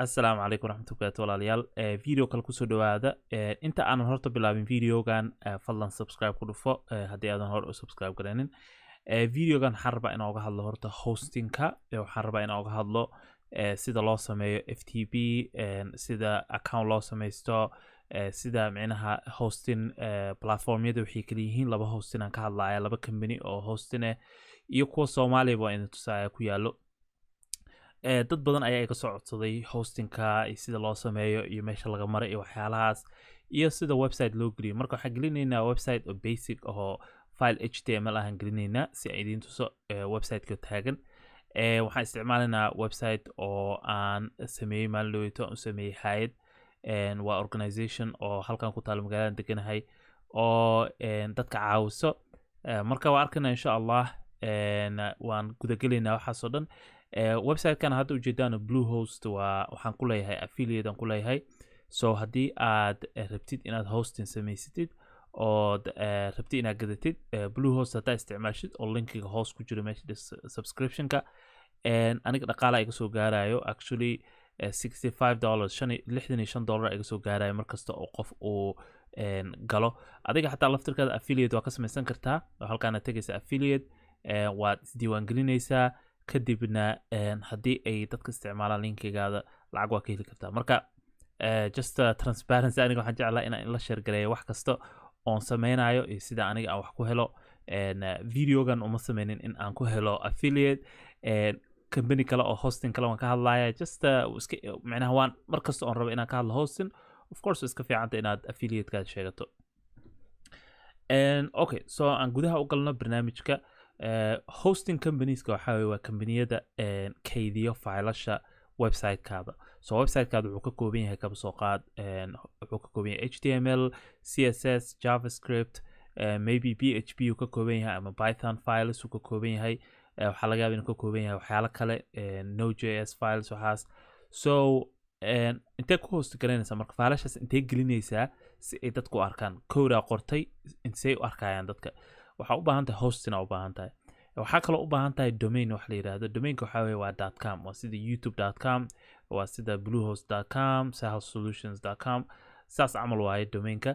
السلام عليكم ورحمة الله وبركاته فيديو kale kusoo dhawaada inta aanan horta bilaabin videogan fadlan subscribe ku dhufo haddii aadan hore u subscribe gareenin videogan waxaan rabaa inaan uga hadlo horta hostingka waxaan rabaa inaan uga hadlo sida loo sameeyo FTP sida account loo sameysto sida micnaha hosting platformyada waxay kala yihiin laba hosting aan ka hadlaaya laba company oo hosting iyo kuwa Soomaaliya waa in tusaaya ku yaalo dad badan ayaa iga soo codsaday hostingka iyo sida loo sameeyo iyo meesha laga maray iyo waxyaalahaas iyo sida website loo geliyo marka waxaan gelinaynaa website oo basic oo file HTML ah gelinaynaa si ay idin tuso website-ka taagan waxaan isticmaalaynaa website oo aan sameeyay maalin dhaweyto aan sameeyay hay'ad waa organization oo halkan ku taal magaalada deganahay oo dadka caawiso marka waa arkana insha Allah waan guda gelaynaa waxaas oo dhan website-kan hadda ujeedaan Bluehost waxaan ku leeyahay affiliate aan ku leeyahay so haddii aad rabtid inaad hosting samaysatid oo rabtid inaad gadatid Bluehost haddaa isticmaashid oo linkiga hoos ku jiro meesha subscription-ka aniga dhaqaala iga soo gaarayo actually $65 $65 iga soo gaarayo markasta oo qof uu galo adiga xataa laftirkaada affiliate waa ka samaysan kartaa oo halkaana tegaysa affiliate waad isdiiwaan gelinaysaa kadibna haddii ay dadka isticmaalaan linkigaada lacag waa ka heli kartaa marka just transparency aniga waxaan jeclaa inaan la share gareeyo wax kasta oon sameynayo iyo sida aniga aan wax ku helo videogan uma sameynin in aan ku helo affiliate company kale oo hosting kale waan ka hadlaaya just iska macnaha waan markasta oon rabo inaan ka hadlo hosting of course iska fiicanta inaad affiliate-kaad sheegato okay so aan gudaha u galno barnaamijka hosting companies waxa weeye waa kambaniyada kaydiyo faylasha website-kaada so website-kaada wuxuu ka kooban yahay kaba soo qaad wuxuu ka kooban yahay HTML CSS JavaScript maybe PHP uu ka kooban yahay ama Python files uu ka kooban yahay waxa laga yaabaa inuu ka kooban yahay waxyaalo kale Node.js files waxaas so intee ku host garanaysaa marka faylashaas intee gelinaysaa si ay dadku u arkaan code qortay intee u arkayaan dadka waxaa u baahan tahay hosting u baahan tahay waxaa kaloo u baahan tahay domain wax la yiraahdo domainka waxa weeye waa .com waa sida youtube.com waa sida bluehost.com sahalsolutions.com saas camal waaye domainka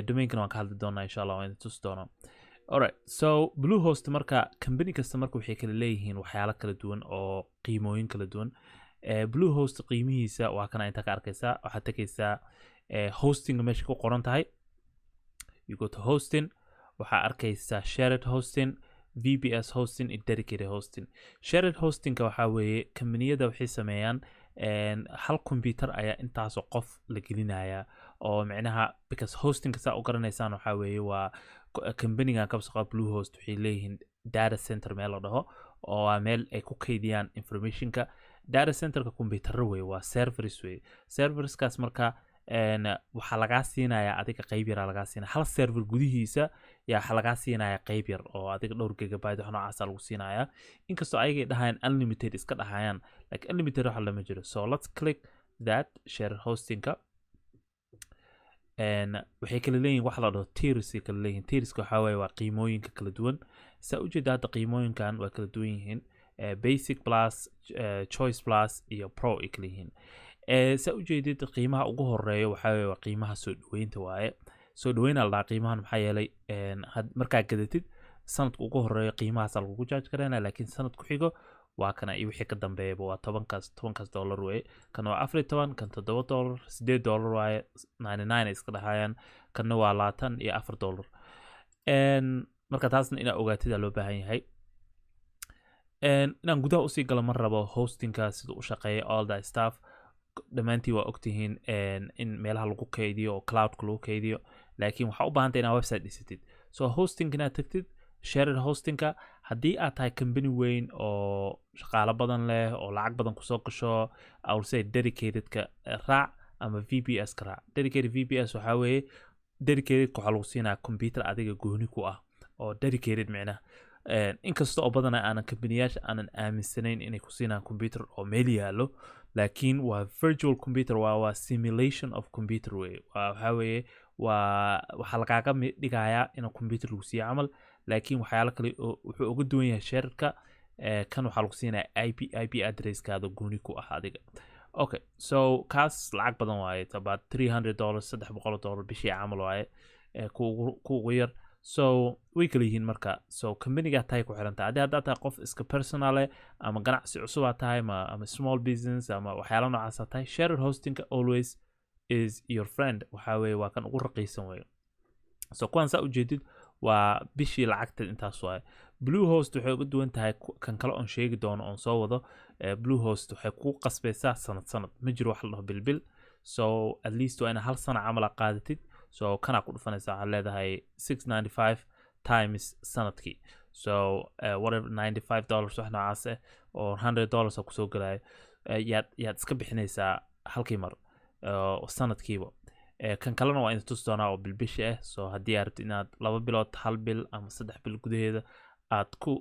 domainkana waan ka hadli doonaa insha Allah waan tusi doonaa alright so Bluehost marka company kasta marka waxay kala leeyihiin waxyaalo kala duwan oo qiimooyin kala duwan Bluehost qiimihiisa waa kana inta ka arkaysaa waxaad tagaysaa hosting meesha ku qoran tahay you go to hosting waxaa arkaysaa shared hosting VPS hosting iyo dedicated hosting shared hostingka waxaa weeye kambaniyada waxay sameeyaan hal computer ayaa intaasoo qof la gelinaya oo micnaha because hostingka saa u garanaysaan waxaa weeye waa kambanigan ka soo Bluehost waxay leeyihiin data center meel la dhaho oo waa meel ay ku kaydiyaan informationka data centerka computer weeye waa servers weeye serverskaas marka waxa laga siinayaa adiga qayb yar laga siinaa hal server gudihiisa yaa waxa laga siinayaa qayb yar oo adiga dhowr gigabyte wax noocaas lagu siinayaa inkastoo ay dhahaan unlimited iska dhahayaan like unlimited waxa lama jiro so let's click that share hostingka waxay kala leeyihiin wax la dhaho tiers kala leeyihiin tierska waxa weeye waa qiimooyinka kala duwan saa u jeeda hadda qiimooyinkan waa kala duwan yihiin basic plus choice plus iyo pro ay kala yihiin saa u jeedid qiimaha ugu horeeyo waxa weeye waa qiimaha soo dhaweynta waaye soo dhaweyn la qiimahan maxaa yeelay markaa gadatid sanadka ugu horeeyo qiimahaas lagu charge kareena laakiin sanadku xigo waa kana iyo wixii ka dambeeyaba waa $10 dollar weeye kan waa $14 kan $7 $8 waaye 99 iska dhahayaan kan waa $24 iyo $4 marka taasna ina ogaatida loo baahan yahay inaan gudaha usii galo mar rabo hostingka sida u shaqeeyo all that stuff dhamaantii waa ogtihiin in meelaha lagu kaydiyo oo cloudka lagu kaydiyo laakiin waxa u baahan tahay inaad website dhisatid so hostingna tagtid shared hostingka haddii aad tahay company weyn oo shaqaale badan leh oo lacag badan ku soo gasho I would say dedicated-ka raac ama VPS ka raac dedicated VPS waxa weeye dedicated waxa lagu siinaa computer adiga gooni ku ah oo dedicated macnaha inkasta oo badan aanan company-yaasha aanan aaminsanayn inay ku siinaan computer oo meel yaalo laakiin waa virtual computer waa simulation of computer way waxa weeye waxa lagaaga dhigayaa in computer lagu siiyo camal laakiin waxyaalo kale wuxuu uga duwan yahay sharedka kan waxa lagu siinayaa IP address-kaada gooni ku ah adiga okay so kaas lacag badan waaye about $300 $300 bishii camal waaye kuugu yar so way kala yihiin marka so companyga tahay ku xiran tahay haddaa tahay qof iska personale ama ganacsi cusub aa tahay ama small business ama waxyaalo noocaas aa tahay shared hosting always is your friend waxa weeye waa kan ugu raqiisan weeye so kuwan saa ujeedid waa bishii lacagteed intaas waaye bluehost waxay uga duwan tahay kan kale oon sheegi doono oon soo wado bluehost waxay ku qasbaysaa sanad ma jiro wax la dhaho bilbil so at least waa ina hal sana camal aa qaadatid so kanaa ku dhufanaysaa waxaad leedahay $695 times sanadkii so whatever $95 wax noocaas ah oo $100 kusoo galayo yaad iska bixinaysaa halkii mar sanadkiiba kan kalena waa inta tus doonaa oo bilbishi ah so haddii aad rabtid inaad 2 bilood 1 bil ama 3 bil gudaheeda aad ku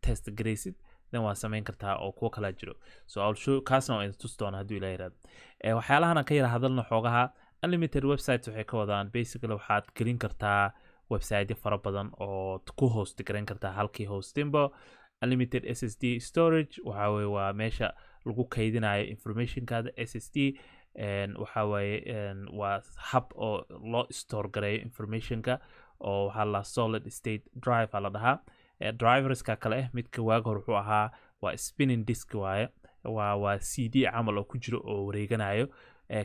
test garaysid then waa samayn kartaa oo kuwa kala jiro so I'll show kaasna waa inta tus doonaa haddii ilaa yiraahdo waxyaalahan ka yara hadalna xoogaha unlimited websites waxay ka wadaan basically waxaad gelin kartaa website fara badan oo ku host garan kartaa halkii hostingba unlimited SSD storage waxa weeye waa meesha lagu kaydinayo informationkaada SSD waxa weeye waa hub oo loo store gareeyo informationka oo waxa la solid state drive la dhahaa driverska kale midka waag hor wuxuu ahaa waa spinning disk waaye waa CD camal oo ku jiro oo wareeganayo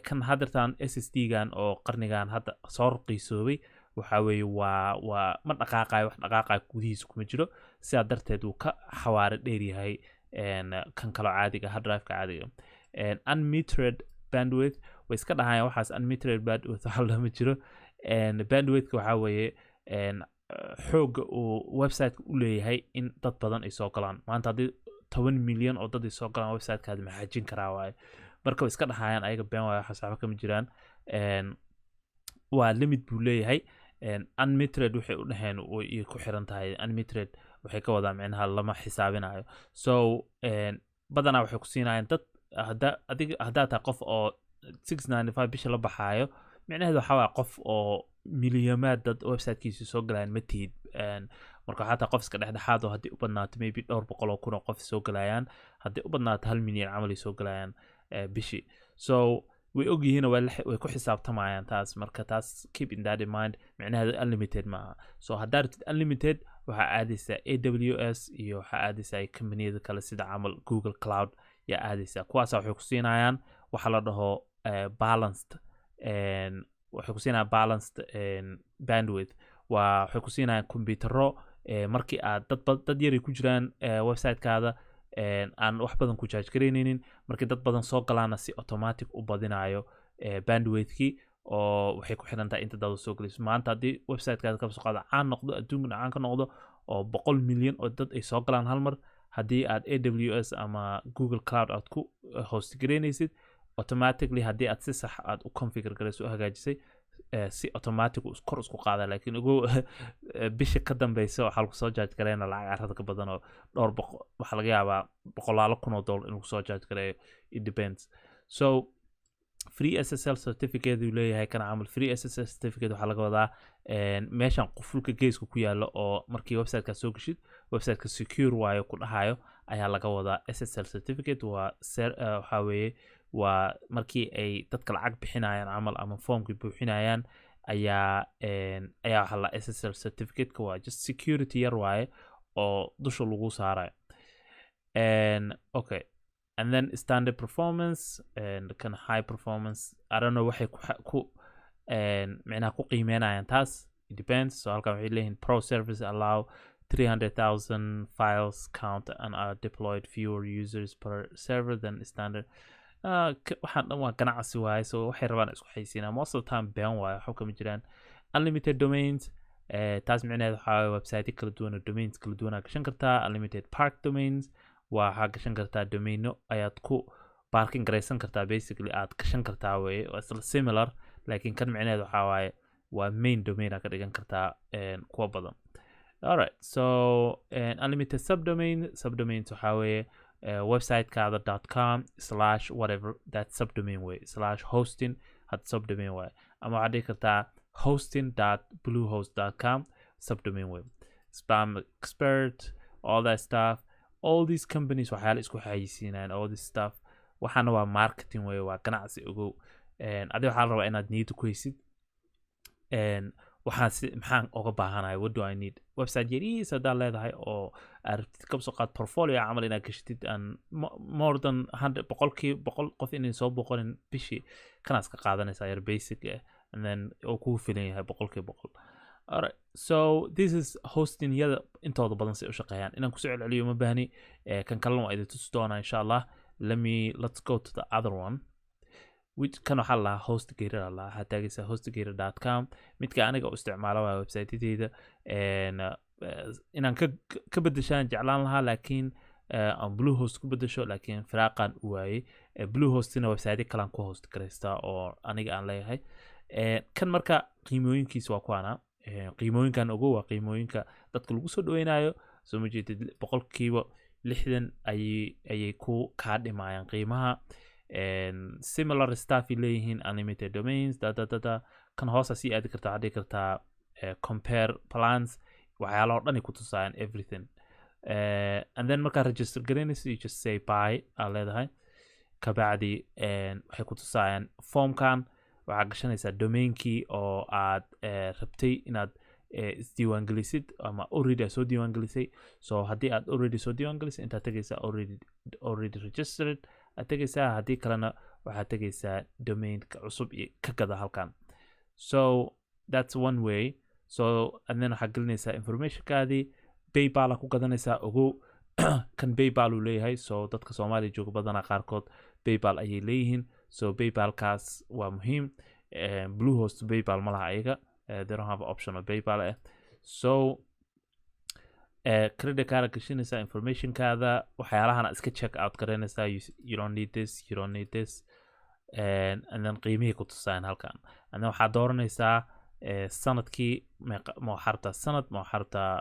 kan hadartan SSD gan oo qarnigan hadda soo raqiisoobay waxa weeye waa ma dhaqaaqayo wax dhaqaaqayo gudihiisa kuma jiro sidaa darteed uu ka xawaare dheer yahay kan kale caadiga hard drive ka caadiga unmetered bandwidth way iska dhahayaan waxaas unmetered bandwidth waxa lama jiro bandwidth waxa weeye xooga uu website u leeyahay in dad badan ay soo galaan maanta hadii 10 milyan oo dad ay soo galaan website-kaada ma xajin karaa waaye marka way iska dhahayaan ayaga been waayo xasaabo kama jiraan waa limit buu leeyahay unmetered waxay u dhaheen way ku xiran tahay unmetered waxay ka wadaa macnaha lama xisaabinayo so badanaa waxay ku siinayaan dad haddaa taa qof oo $695 bisha la baxaayo micnaheedu waxaa waa qof oo milyamaad dad websitekiisa soo galayaan ma tihid marka waxaa taa qof iska dhexdhexaad oo haddii u badnaato maybe 200,000 oo qof soo galayaan haddii u badnaato 1 milyan camal ay soo galayaan bishii so way ogyihiin way ku xisaabtamayaan taas marka taas keep in that in mind micnaheedu unlimited maaha so haddaa rabtid unlimited waxaa aadaysaa AWS iyo waxaa aadaysaa companiyada kale sida camal Google Cloud yaa aadaysaa kuwaasa waxay ku siinayaan waxa la dhaho balanced waxay ku siinayaan balanced bandwidth waxay ku siinayaan kombiyuutarro markii aad dad yar ku jiraan website-kaada aan wax badan ku charge gareyneynin markii dad badan soo galaana si automatic u badinayo bandwidthkii oo waxay ku xiran tahay inta dad soo galayso maanta haddii website-kaada ka soo qaado caan noqdo adduunka caan ka noqdo oo 100 milyan oo dad ay soo galaan hal mar haddii aad AWS ama Google Cloud aad ku host gareynaysid automatically haddii aad si sax aad u configure garayso u hagaajisay si automatic kor isku qaada laakiin ugu bisha ka dambaysa waxa lagu soo charge gareena lacag carrada ka badan oo dhowr boqol waxa laga yaabaa $100,000 inuu soo charge gareeyo it depends so free SSL certificate uu leeyahay kana camal free SSL certificate waxa laga wadaa meeshan qufulka geeska ku yaalo oo markii website-ka soo gashid website-ka secure waayo ku dhahayo ayaa laga wadaa SSL certificate waa waxa weeye waa markii ay dadka lacag bixinayaan camal ama formkii buuxinayaan ayaa waxa la SSL certificate waa just security yar waaye oo dusha lagu saarayo okay and then standard performance and kind of high performance I don't know waxay ku macnaha ku qiimeynayaan taas it depends so halkan waxay leeyihiin pro service allow 300,000 files count and are deployed fewer users per server than standard waxaan dhan waa ganacsi waaye so waxay rabaan isku xaysiinaa most of the time been waaye waxba kama jiraan unlimited domains taas micnaheedu waxaa waaye website kala duwan oo domains kala duwan aad gashan kartaa unlimited park domains waxaa gashan kartaa domaino ayaad ku parking garaysan kartaa basically aad gashan kartaa weye waa isla similar laakiin kan micnaheedu waxaa waaye waa main domain aad ka dhigan kartaa kuwa badan alright so unlimited subdomains waxaa weeye websitekaada.com/whatever that subdomain way /hosting had subdomain way ama waxaad dhihi kartaa hosting.bluehost.com subdomain way spam expert all that stuff all these companies waxyaala isku xayisiinayaan all this stuff waxaana waa marketing way waa ganacsi ogow adiga waxaa la rabaa inaad niyadda ku haysid maxaan uga baahanahay what do I need website yariis haddaad leedahay oo aad rabtid ka soo qaad portfolio camal inaad gashatid more than 100 qof inay soo boqonin bishii kanaas ka qaadanaysaa yar basic and then oo kugu filan yahay 100%. Alright, so this is hosting yada intooda badan si u shaqeeyaan inaan ku soo celceliyo ma baahni kan kalena waa idin tusi doonaa insha Allah. Let's go to the other one which kan waxaa lahaa hostgator waxaa taagaysaa hostgator.com midka aniga u isticmaalo waa website-yadeyda inaan ka bedeshaan jeclaan lahaa laakiin aan Bluehost ku bedesho laakiin firaaqan u waayey Bluehostina website kalan ku host gareystaa oo aniga aan leeyahay kan marka qiimooyinkiisa waa kuwana qiimooyinkan ugu waa qiimooyinka dadka lagu soo dhaweynayo soo ma jeedid 60% ayay ku ka dhimayaan qiimaha similar stuff leeyihiin unlimited domains kan hoosa si aad kartaa hadii kartaa compare plans waxyaalo dhan ku tusayaan everything and then marka register gareynayso you just say buy aad leedahay ka bacdi waxay ku tusayaan formkan waxaa gashanaysaa domainkii oo aad rabtay inaad isdiiwaangelisid ama already soo diiwaangelisay so haddii aad already soo diiwaangelisay intaad tagaysaa already registered aad tagaysaa haddii kalena waxaad tagaysaa domainka cusub iyo ka gada halkan so that's one way so and then waxaad gelinaysaa informationkaadii PayPal ku gadanaysaa ogow kan PayPal uu leeyahay so dadka Soomaaliya jooga badanaa qaarkood PayPal ayay leeyihiin so PayPal-kaas waa muhiim Bluehost PayPal ma laha ayaga they don't have an option of PayPal so credit card gashinaysaa informationkaada waxyaalahana iska check out gareynaysaa you don't need this and then qiimihii ku tusayaan halkan and then waxaad dooranaysaa sanadkii ma waxartaa sanad ma waxartaa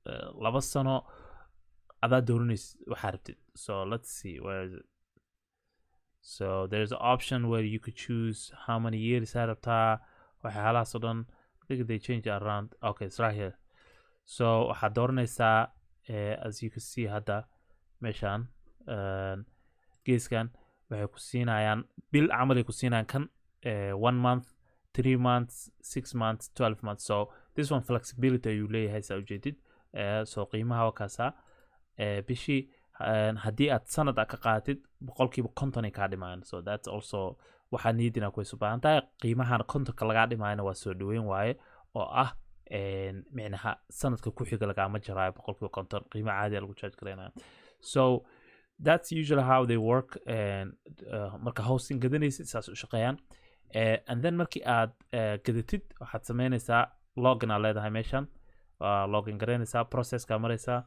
2 sano adaa dooranaysa waxaad rabtid so let's see where is it so there's an option where you could choose how many years aad rabtaa waxyaalahaas oo dhan I think they change it around okay it's right here so waxaad dooranaysaa as you can see hadda meeshaan geeskan waxay ku siinayaan bil camal ay ku siinayaan kan 1 month 3 months 6 months 12 months so this one flexibility ayuu leeyahay saa ujeedid so qiimaha waa kaasaa bishii haddii aad sanad ka qaatid 50% ay kaa dhimayaan so that's also waxaa niidina ku baahan tahay qiimahan 50 laga dhimayna waa soo dhaweyn waaye oo ah micnaha sanadka ku xiga lagama jaraayo 50% qiimo caadi ah lagu charge gareynaa so that's usually how they work marka hosting gadanaysid saas u shaqeeyaan and then markii aad gadatid waxaad sameynaysaa login aad leedahay meeshan login gareynaysaa processka maraysaa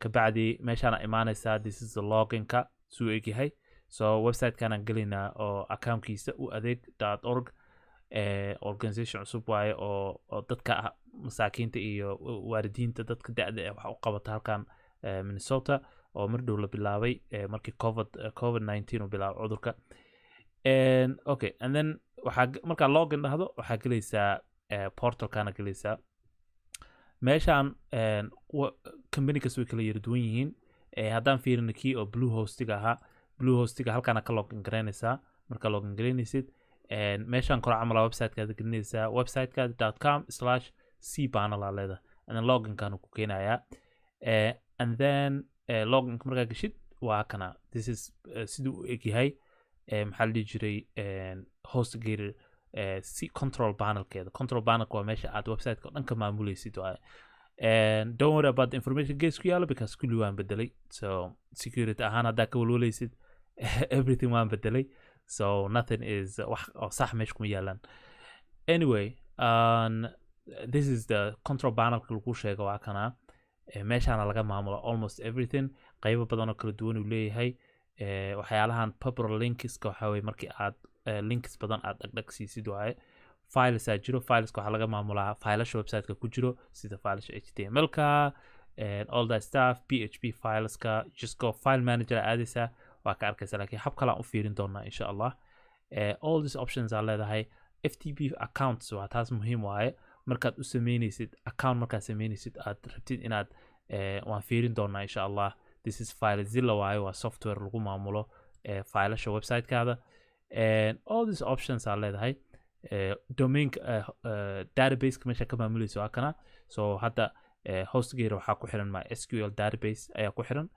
ka bacdi meeshaan imaanaysaa this is the login-ka suu egyahay so website-kana gelinaa oo account-kiisa u adeeg.org organization cusub waaye oo dadka masaakiinta iyo waalidiinta dadka da'da waxa u qabata halkan Minnesota oo mar dhow la bilaabay markii COVID-19 uu bilaabay cudurka okay and then waxa marka login dhahdo waxa gelaysaa portal-kana gelaysaa meeshaan company-kaas way kala yar duwan yihiin haddaan fiirino kii oo Bluehost-iga ahaa Bluehost-iga halkaana ka login gareynaysaa marka login gareynaysid meeshaan kor camal website-kaada gelinaysaa website.com/cpanel aa leedahay and then login-kan ku keenayaa and then login markaa gashid waa kana this is siduu u egyahay maxaa la dhihi jiray hostgator control panelka waa meesha aad website-ka dhan ka maamulaysid waaye and don't worry about the information gees ku yaalo because kulli waan bedelay so security ahaan haddaa ka walwalaysid everything waan bedelay so nothing is صح meesha kuma yaalaan anyway this is the control panelka lagu sheego waa kana meeshaana laga maamulo almost everything qaybo badan oo kala duwan uu leeyahay waxyaalahan popular linkska waxa weeye markii aad links badan aad dhagdhagsiisid waaye files aa jiro fileska waxaa laga maamulaa filasha website-ka ku jiro sida filasha HTML-ka and all that stuff PHP fileska just go file manager aadaysaa waa ka arkaysaa laakiin hab kale aan u fiirin doonaa insha Allah all these options aa leedahay FTP accounts waa taas muhiim waaye markaad u sameynaysid account markaad sameynaysid aad rabtid inaad waan fiirin doonaa insha Allah this is FileZilla waaye waa software lagu maamulo filasha website-kaada. And all these options are leedahay. Domain database meesha ka maamulayso waa kana. So hadda hostgeeda waxaa ku xiran MySQL database ayaa ku xiran.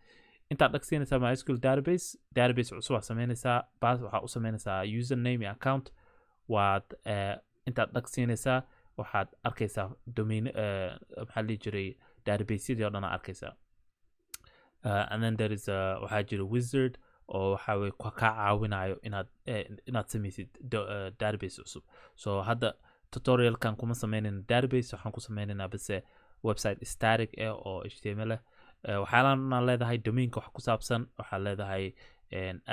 intaad dhagsiinaysaa MySQL database cusub aad samaynaysaa, waxaa u samaynaysaa username iyo account. waad intaad dhagsiinaysaa waxaad arkaysaa domain maxaa la jiray database-yadii oo dhan aad arkaysaa. And then there is waxaa jira wizard oo waxa way ka caawinayo inaad samaysid database cusub. So hadda tutorial-kan kuma sameynayna database, waxaan ku sameynaynaa base website static oo HTML ah. waxaan leedahay domainka wax ku saabsan, waxaa leedahay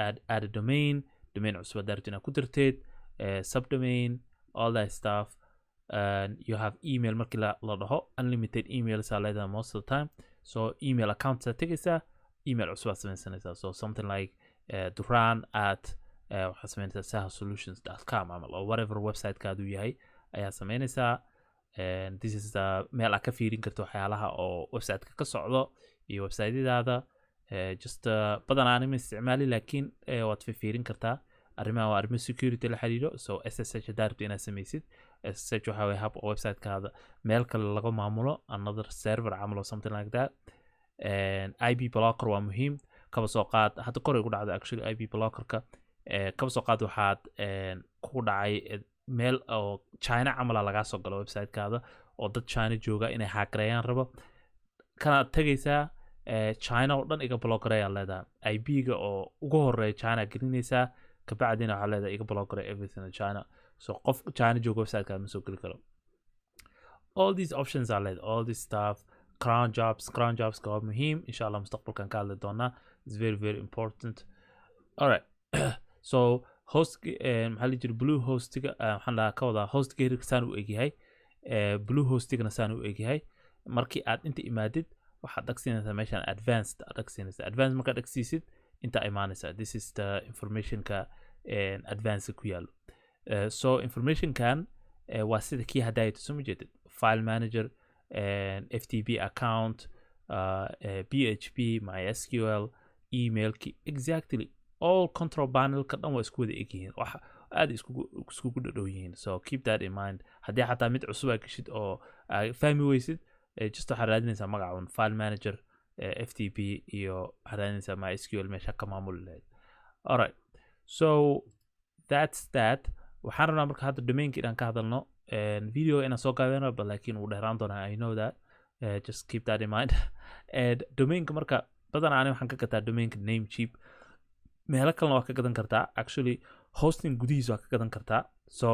add a domain cusub aad rabtid inaad ku dirteed, subdomain, all that stuff. You have email markii la dhaho unlimited emails aa leedahay most of the time. So email account aad tegaysaa, email cusub aad samaysanaysaa. So something like duran at waxaad samaynaysaa sahasolutions.com or whatever website-kaadu yahay ayaa samaynaysaa. And this is meel aad ka fiirin karto waxyaalaha oo website-ka ka socdo iyo website-yadaada. Just badanaa anima isticmaali, laakiin waad fiirin kartaa. arrimaha waa arrimo security la xiriiro. So SSH haddaad rabto inaad samaysid, SSH waxaa way hab oo website-kaada meel kale laga maamulo, another server camal or something like that. And IP blocker waa muhiim. kaba soo qaad hadda kor ugu dhacdo actually IP blockerka. kaba soo qaad waxaad ku dhacay meel oo China camal laga soo galo website-kaada oo dad China jooga inay hackerayaan rabo. kana tagaysaa China oo dhan iga blockeraya leedahay. IP-ga oo ugu horeeya China gelinaysaa, kabacdina waxaa leedahay iga blockeray everything in China. So qof China jooga website-kaada ma soo geli karo. All these options are leedahay, all this stuff. Crown jobs waa muhiim. inshallah mustaqbalkan ka hadli doonaa. It's very very important. All right. So host maxaa la jiray blue hostiga waxaan ka wadaa hostgeeda saan u egyahay, blue hostigana saan u egyahay. markii aad inta imaadid waxaad dhagsiinaysaa meeshan advanced aad dhagsiinaysaa. advanced markaad dhagsiisid inta imaanaysaa. This is the information-ka advanced ku yaalo. So information-kan waa sida kii haddaay tuso ma jeedid, file manager, FTP account, PHP, MySQL, email key, exactly all control panel-ka dhan waa isku wada egyihiin, wax aad iskugu dhow yihiin. So keep that in mind. haddii xataa mid cusub aad geshid oo fahmi weysid, just waxaad raadinaysaa magacaun file manager, FTP iyo waxaad raadinaysaa MySQL meesha ka maamuli lahayd. Alright, so that's that. waxaan rabnaa marka hadda domainka inaan ka hadalno. video inaan soo gaabeyno, but laakiin wuu dheeraan doonaa, I know that. Just keep that in mind. domainka marka badanaa ani waxaan ka gataa domainka Namecheap. meelo kalena waa ka gadan kartaa. actually hosting gudihiisa waa ka gadan kartaa. So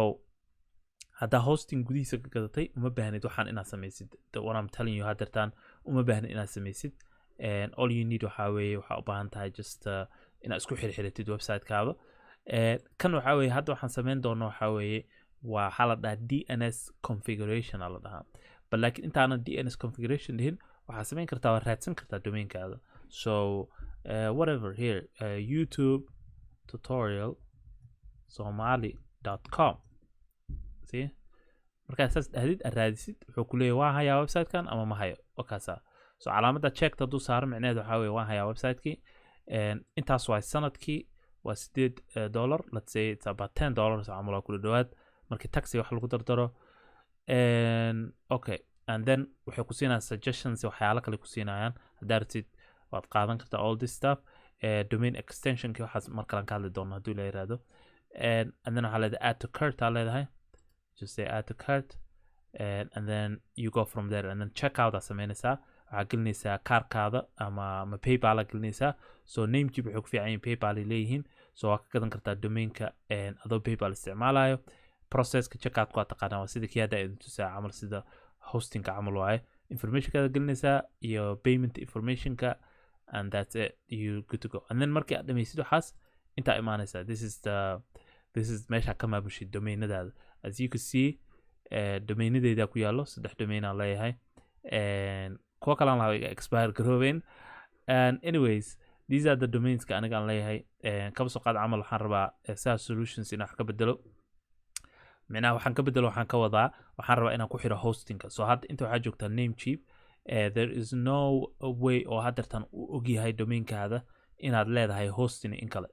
haddaa hosting gudihiisa ka gadatay uma baahnid waxaan inaad samaysid. The one I'm telling you haddeertaan uma baahnid inaad samaysid. And all you need waxaa weeye waxaa u baahan tahay just inaad isku xirxiratid website-kaada. kan waxaa weeye hadda waxaan samayn doona waxaa weeye waxaa la dhahaa DNS configuration aa la dhahaa. but laakiin intaanan DNS configuration dhihin waxaa samayn kartaa, waa raadsan kartaa domainkaada. So whatever here, YouTube tutorial somali.com. see markaa saas dhahdid aad raadisid wuxuu ku leeyahay waan hayaa website-kan ama ma hayo. okaasa. so calaamadda checked hadduu saaro micneheed waxaa weeye waan hayaa website-kii. intaas waa sanadkii waa $8. let's say it's about $10 camal waa kula dhawaad markii taxi wax lagu dardaro. okay, and then waxay ku siinayaan suggestions, waxyaalo kale ku siinayaan. haddaa rabtid waad qaadan kartaa all this stuff. domain extension-ki waxaas markalan ka hadli doono hadduu la yiraahdo. and then waxaa leedahay add to cart aa leedahay. just say add to cart, and then you go from there. and then checkout aa samaynaysaa. waxaa gelinaysaa kaarkaada ama PayPal aa gelinaysaa. so Namecheap waxay ku fiican yihiin, PayPal ay leeyihiin. so waa ka gadan kartaa domainka adoo PayPal isticmaalayo. processka checkout-ku waa taqaanaa, waa sida kii hadda idin tusaa camal, sida hosting-ka camal waaye. information-kaada gelinaysaa iyo payment information-ka, and that's it, you good to go. and then markii aad dhamaysid waxaas intaa imaanaysaa. this is meesha ka maamushid domainadaada. as you can see domainadeyda ku yaalo 3 domain aan leeyahay. kuwa kalaan lahaa iga expire garoobeen. and anyways these are the domains-ka aniga aan leeyahay. kaba soo qaad camal waxaan rabaa SaaS solutions inaan wax ka bedelo. micnaha waxaan ka bedelo waxaan ka wadaa waxaan rabaa inaan ku xiro hosting-ka. so hadda inta waxaa joogtaa Namecheap. there is no way oo haddeertan u ogyahay domainkaada inaad leedahay hosting in kale.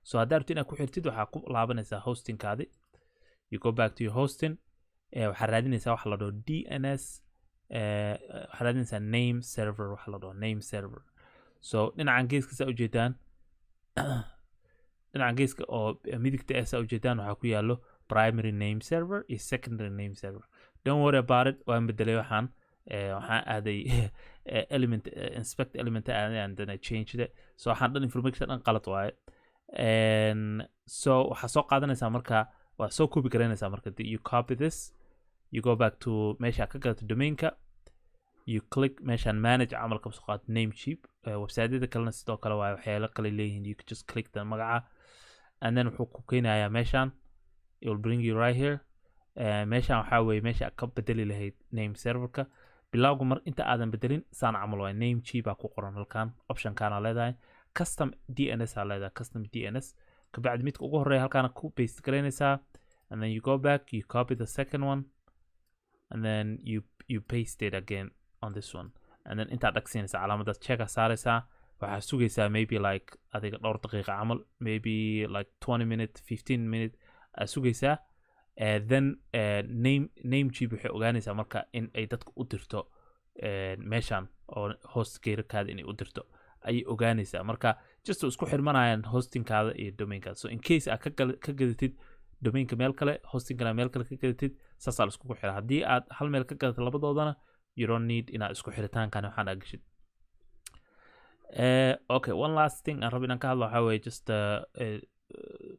so haddaad rabtid inaad ku xirtid waxaa ku laabanaysaa hostingkaadi. You go back to your hosting. waxaad raadinaysaa waxa la dhaho DNS, waxaad raadinaysaa name server, waxa la dhaho name server. So dhinacan geeska saa ujeedaan dhinacan geeska oo midigta saa ujeedaan waxaa ku yaalo primary name server iyo secondary name server. Don't worry about it. waan bedelay waxaan aaday element inspect element and then I changed it. So waxaan dhan information dhan qalad waaye. So waxaa soo qaadanaysaa marka waa soo copy garanaysaa marka you copy this, you go back to meesha ka galato domainka, you click meeshaan manage camalka soo qaad Namecheap. website-yada kalena sidoo kale waa waxyaalo kale leeyihiin. You can just click the magaca and then wuxuu ku keenayaa meeshaan. It will bring you right here. meeshaan waxaa weeye meesha ka bedeli lahayd name serverka. bilowga mar inta aadan bedelin saan camal waa Namecheap baa ku qoran halkan. option-kaana leedahay custom DNS aa leedahay custom DNS. kabacdi midka ugu horeeya halkaana ku paste garanaysaa, and then you go back, you copy the second one, and then you paste it again on this one, and then intaad dhagsiinaysaa calaamadaas check saaraysaa. waxaa sugaysaa maybe like adiga dhowr daqiiqa camal, maybe like 20 minutes 15 minutes aad sugaysaa. then Namecheap waxay ogaanaysaa marka in ay dadka u dirto meeshaan oo hostgairkaada inay u dirto ayay ogaanaysaa. marka just isku xirmanayaan hostingkaada iyo domainkaada. so in case aad ka gadatid domainka meel kale, hostingkana meel kale ka gadatid, saasaa la iskugu xira. haddii aad hal meel ka gadatid labadoodana you don't need inaad isku xiritaankan waxaan aad gashid. okay, one last thing aan rabo inaan ka hadlo waxaa weeye just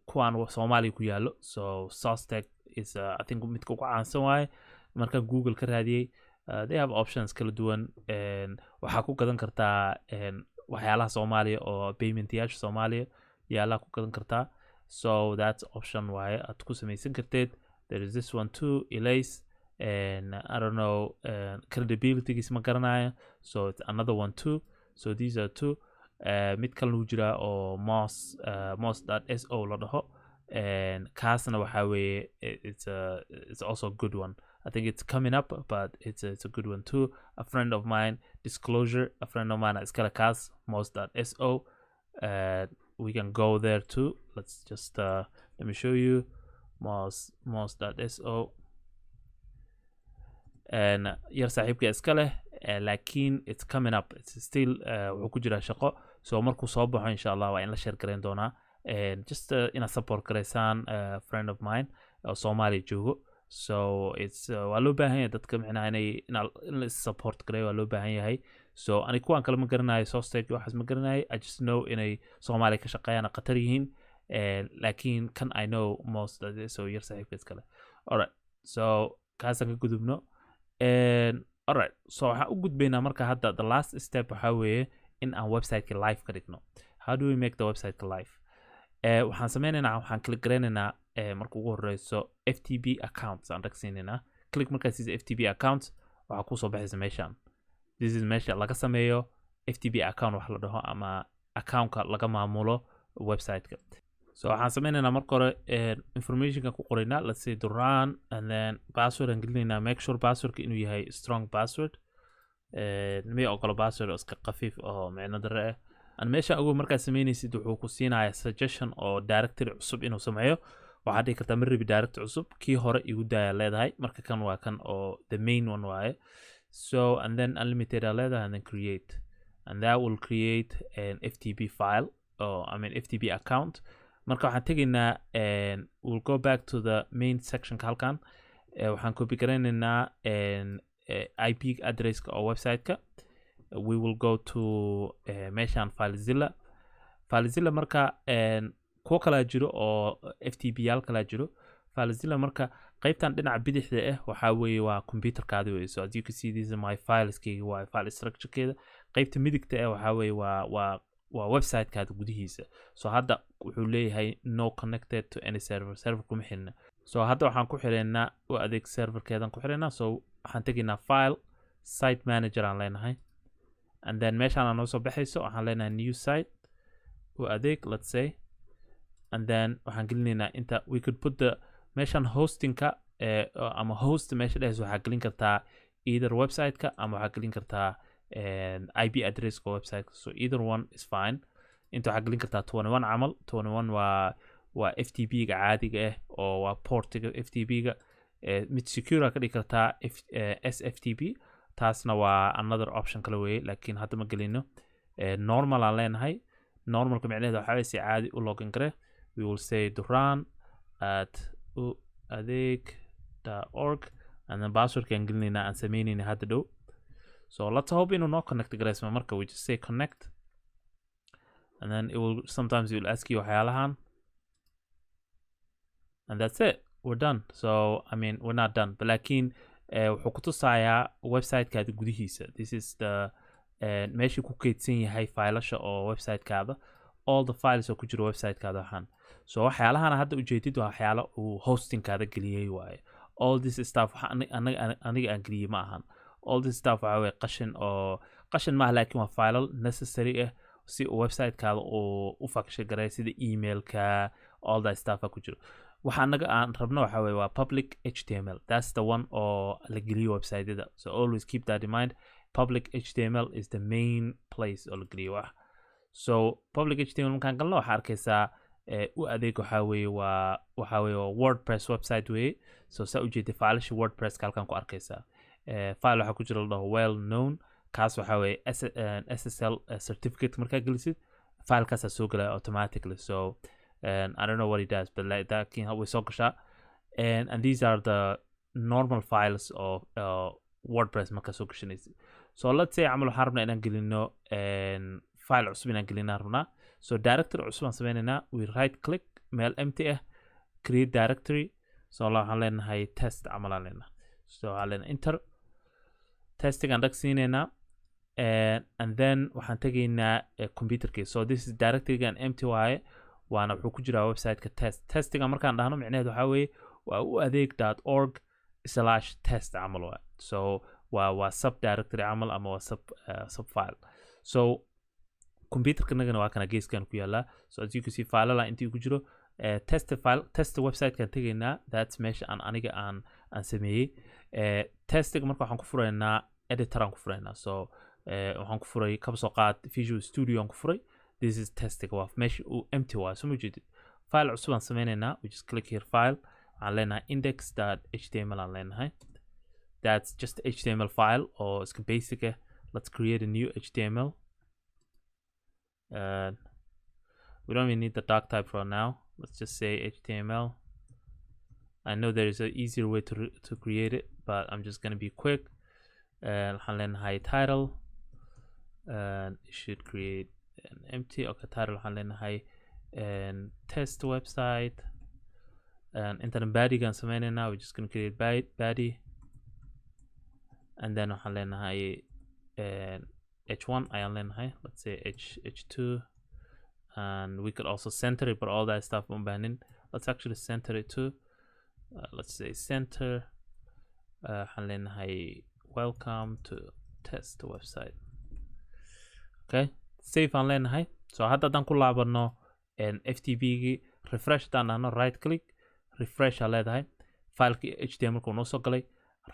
kuwaan Soomaaliya ku yaalo. so Sameystaa is I think midka ugu caansan waaye. markaan Google ka raadiyey they have options kala duwan. waxaa ku gadan kartaa waxyaalaha Soomaaliya oo payment-yaasha Soomaaliya yaalaha ku gadan kartaa. so that's option waaye aad ku samaysan karteed. there is this one too, Elise, and I don't know credibility-giis ma garanayo, so it's another one too. so these are two. mid kalena wuu jiraa oo moss.so la dhaho, kaasna waxaa weeye it's also a good one. I think it's coming up, but it's a good one too. A friend of mine, disclosure, a friend of mine is gonna cast moss.so. We can go there too. Let's just let me show you moss.so. and yar saaxiibka iska leh, laakiin it's coming up, it's still wuxuu ku jiraa shaqo. so markuu soo baxo insha Allah waa in la share gareyn doonaa. just inaad support gareysaan friend of mine oo Soomaaliya joogo. so it's waa loo baahan yahay dadka micnaha in la support gareeyo waa loo baahan yahay. so ani kuwaan kale ma garanayo, Sameystaa waxaas ma garanayo. I just know inay Soomaaliya ka shaqeeyaan qatar yihiin. laakiin kan I know most of this, so yar saaxiibka iska leh. alright, so kaasaan ka gudubno. alright, so waxaan u gudbaynaa marka hadda the last step waxaa weeye in aan website-ka live ka dhigno. how do we make the website live? waxaan sameynaynaa, waxaan click gareynaynaa marka ugu horeyso FTP accounts aan dhagsiinaynaa. click markaad siisa FTP accounts waxaa kusoo baxaysa meeshaan. this is meesha laga sameeyo FTP account wax la dhaho, ama accountka laga maamulo website-ka. so waxaan sameynaynaa marka hore informationka ku qoraynaa, let's say Duran, and then password aan gelinaynaa. make sure passwordka inuu yahay strong password. ma ogolo password oo iska khafiif oo micno darre ah. aan meesha ugu markaad sameynaysid wuxuu ku siinayaa suggestion oo directory cusub inuu sameeyo. waxaad dhihi kartaa marribi directory cusub, kii hore igu daaya leedahay. marka kan waa kan oo the main one waaye. so and then unlimited aa leedahay, and then create, and that will create an FTP file or I mean FTP account. marka waxaan tegaynaa we'll go back to the main section ka halkan. waxaan copy gareynaynaa IP addresska oo website-ka. we will go to meeshaan FileZilla. marka kuwo kalaa jiro oo FTP yaal kalaa jiro. FileZilla marka qaybtan dhinaca bidixda ah waxaa weeye waa computerkaadi weeye. so as you can see this is my fileskeyga, waa file structure-keeda. qaybta midigta ah waxaa weeye waa website-kaada gudihiisa. so hadda wuxuu leeyahay no connected to any server kuma xirna. so hadda waxaan ku xireynaa u adeeg serverkeedan ku xireynaa. so waxaan tegaynaa file, site manager aan leenahay, and then meeshaan aan noo soo baxayso waxaan leenahay new site u adeeg, let's say, and then waxaan gelinaynaa inta we could put the meeshaan hostingka ama host meesha dhehayso waxaa gelin kartaa either website-ka ama waxaa gelin kartaa IP addresska website-ka. so either one is fine. inta waxaa gelin kartaa 21 camal 21 waa FTP ga caadiga ah oo waa portiga FTP ga mid secure ka dhigi kartaa SFTP taasna waa another option kale weeye laakiin hadda ma gelino normal aan leenahay normalka macnaheedu waxa weeye si caadi u login kare we will say duran at uadeg.org and then password kan gelinayna aan sameynayna hadda dhow so let's hope inuu noo connect gareysmo marka we just say connect and then sometimes it will ask you waxyaalahan and that's it we're done so I mean we're not done but laakiin wuxuu ku tusayaa websitekaada gudihiisa this is the meeshii ku keydsan yahay failasha oo websitekaada all the files oo ku jira websitekaada waxaan so waxyaalahan hadda ujeedid waa waxyaalo uu hostingkaada geliyay waaye all this stuff aniga aan geliyay ma ahan all this stuff waxa weeye qashin maaha laakiin waa filal necessary ah si uu websitekaada u function gareeyo sida emailka all that stuff ku jiro waxa anaga aan rabno waxa weeye waa public HTML that's the one oo la geliyo websiteda so always keep that in mind public HTML is the main place oo la geliyo so public HTML markaan galno waxaa arkaysaa u adeeg waxa weeye waa WordPress website weeye so saa ujeeda failasha WordPress halkan ku arkaysaa file waxa ku jira la dhaho well known kaas waxa weeye SSL certificate markaa gelisid filekaas soo galaya automatically so I don't know what it does but like that can we so gasha and these are the normal files of WordPress markaa soo gashanaysa so let's say camal waxaan rabnaa inaan gelino file cusub inaan gelinaa rabnaa so directory cusub aan sameynayna we right click meel empty ah create directory so waxaan leenahay test camal aan leenahay so waxaan leenahay enter testing aan dhag siinayna and then waxaan tegaynaa computerkii so this is directory gaan empty waaye waana wuxuu ku jiraa websiteka testiga markaan dhahno micnaheedu waxa weeye waa uadeg.org/test camal waaye so waa sub directory camal ama waa sub file so computerka nagana waa kana geeskan ku yaala so as you can see filala intii ku jiro test website kan tegaynaa that's meesha aniga aan sameeyay testiga marka waxaan ku furaynaa editor aan ku furaynaa so waxaan ku furay kaba soo qaad Visual Studio aan ku furay this is testing waa meesha uu empty waa soo jeedid file cusub aan sameynayna we just click here file aan leenahay index.html aan leenahay that's just HTML file or it's basic let's create a new HTML we don't even need the doc type for now let's just say HTML I know there is an easier way to create it but I'm just going to be quick waxaan leenahay title it should create an empty okay title waxaan leenahay test website and intaan body gaan sameynayna we're just going to create body and then waxaan leenahay h1 ayaan leenahay let's say h2 and we could also center it but all that stuff won't ban let's actually center it too let's say center waxaan leenahay welcome to test website okay save aan leenahay so hadda haddaan ku laabano FTP gi refresh haddaan dhahno right click refresh aa leedahay filekii HTML-ka uu noo soo galay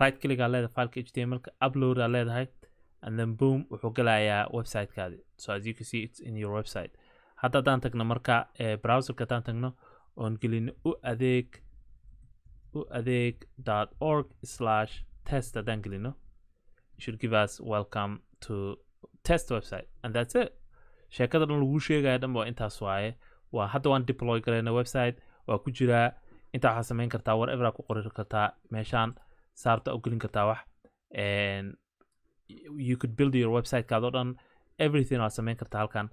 right click aa leedahay fileka HTML-ka upload aa leedahay and then boom wuxuu galayaa websitekaadi so as you can see it's in your website hadda haddaan tagno marka browserka haddaan tagno oon gelino uadeg.org/test haddaan gelino it should give us welcome to test website and that's it sheekada dhan lagu sheegaya dhan waa intaas waaye waa hadda waan deploy garayna website waa ku jiraa intaa waxaa samayn kartaa whatever ku qori kartaa meeshaan saarta u gelin kartaa wax and you could build your website kaado dhan everything waa samayn kartaa halkan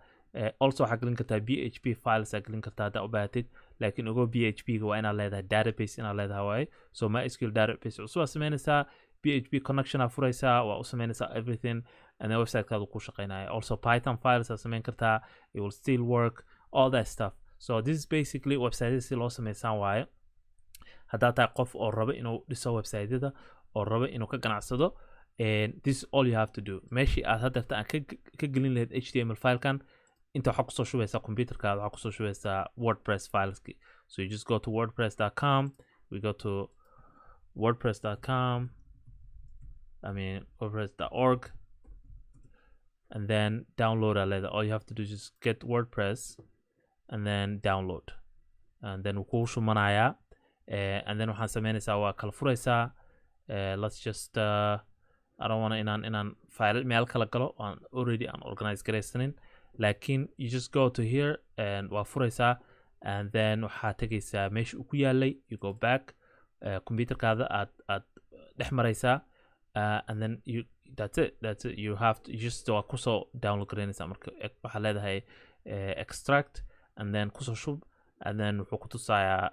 also waxaa gelin kartaa PHP files aa gelin kartaa haddaa u baahatid laakiin ugo PHP ga waa inaad leedahay database inaad leedahay waaye so MySQL database cusub aa samaynaysaa PHP connection aa furaysaa waa u samaynaysaa everything and then websitekaadu ku shaqaynaya also Python files aa samayn kartaa it will still work all that stuff so this is basically website si loo samaysaan waaye haddaa tahay qof oo raba inuu dhiso websiteda oo raba inuu ka ganacsado and this is all you have to do meeshii aad haddeerta aan ka gelin lahayd HTML filekan inta waxaa kusoo shubaysaa computerkaada waxaa kusoo shubaysaa WordPress fileski so you just go to wordpress.com we go to wordpress.com I mean wordpress.org and then download leeda. All you have to do is just get WordPress and then download, and then wuu shumanaya, and then waxaan sameynaysaa waa kala furaysaa. Let's just I don't want to inaan file meel kala galo aan already aan organize garaysanin, laakiin you just go to here and waa furaysaa, and then waxaa tegaysaa meesha uu ku yaalay, you go back, computerkaada aad dhex maraysaa, and then that's it. You just waa kusoo download garaynaysaa. Marka waxaa leedahay extract and then kusoo shub, and then wuxuu ku tusayaa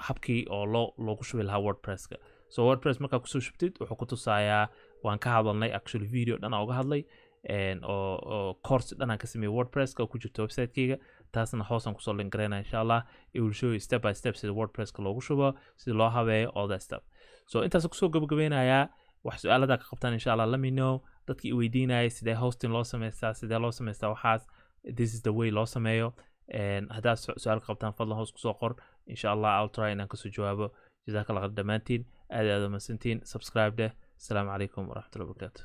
habkii oo loogu shubi lahaa WordPresska. So WordPress markaa kusoo shubtid wuxuu ku tusayaa, waan ka hadalnay actually video dhan uga hadlay oo course dhan aan ka sameeyay WordPresska oo ku jirto website-kayga, taasna hoosaan kusoo link garaynaa insha Allah. It will show you step by step sida WordPresska loogu shubo, sida loo habeeyo, all that stuff. So intaas kusoo gabagabeynayaa. wax su'aalaha ka qabtaan insha Allah let me know. dadkii i weydiinayay sidee hosting loo sameystaa waxaas, this is the way loo sameeyo. haddaad su'aal ka qabtaan fadlan hoos kusoo qor, insha Allah I'll try inaan kasoo jawaabo. jazakallah khayr dhammaantiin, aad mahadsantiin. subscribe deh. Assalamu alaikum warahmatullahi wabarakatuh.